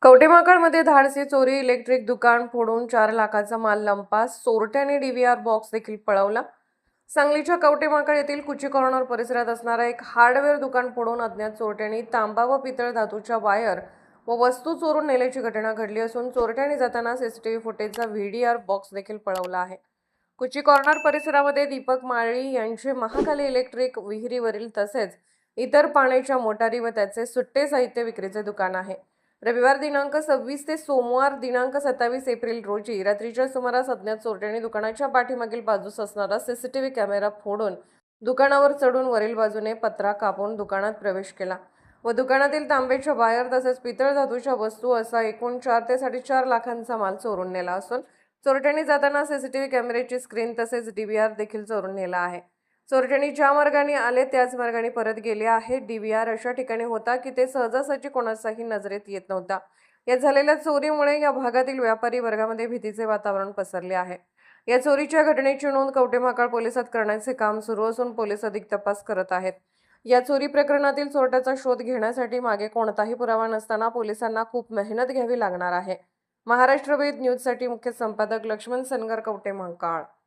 कवठेमहांकाळमध्ये धाडसी चोरी, इलेक्ट्रिक दुकान फोडून 4 लाखाचा माल लंपास, चोरट्याने डीव्हीआर बॉक्स देखील पळवला. सांगलीच्या कवठेमहांकाळ येथील कुची कॉर्नर परिसरात असणारा एक हार्डवेअर दुकान फोडून अज्ञात चोरट्यांनी तांबा व पितळ धातूच्या वायर व वस्तू चोरून नेल्याची घटना घडली असून चोरट्यांनी जाताना सीसीटीव्ही फुटेजचा व्हीडीआर बॉक्स देखील पळवला आहे. कुची कॉर्नर परिसरामध्ये दीपक माळी यांचे महाकाली इलेक्ट्रिक विहिरीवरील तसेच इतर पाण्याच्या मोटारी व त्याचे सुट्टे साहित्य विक्रीचे दुकान आहे. रविवार दिनांक 26 ते सोमवार दिनांक 27 एप्रिल रोजी रात्रीच्या सुमारास अज्ञात चोरट्यांनी दुकानाच्या पाठीमागील बाजूस असणारा सीसीटीव्ही कॅमेरा फोडून दुकानावर चढून वरील बाजूने पत्रा कापून दुकानात प्रवेश केला व दुकानातील तांब्याच्या वायर तसेच पितळ धातूच्या वस्तू असा एकूण 4 ते 4.5 लाखांचा माल चोरून नेला असून चोरट्यांनी जाताना सीसीटीव्ही कॅमेऱ्याची स्क्रीन तसेच डीव्हीआर देखील चोरून नेला आहे. चोरट्यांनी ज्या मार्गाने आले त्याच मार्गाने परत गेले आहे. डीव्हीआर अशा ठिकाणी होता की ते सहजासहजी कोणाचाही नजरेत येत नव्हता. या झालेल्या चोरीमुळे या भागातील व्यापारी वर्गामध्ये भीतीचे वातावरण पसरले आहे. या चोरीच्या घटनेची नोंद कवठेमहांकाळ पोलिसात करण्याचे काम सुरू असून पोलीस अधिक तपास करत आहेत. या चोरी प्रकरणातील चोरट्याचा शोध घेण्यासाठी मागे कोणताही पुरावा नसताना पोलिसांना खूप मेहनत घ्यावी लागणार आहे. महाराष्ट्र वेद न्यूजसाठी मुख्य संपादक लक्ष्मण सनगर, कवठेमहांकाळ.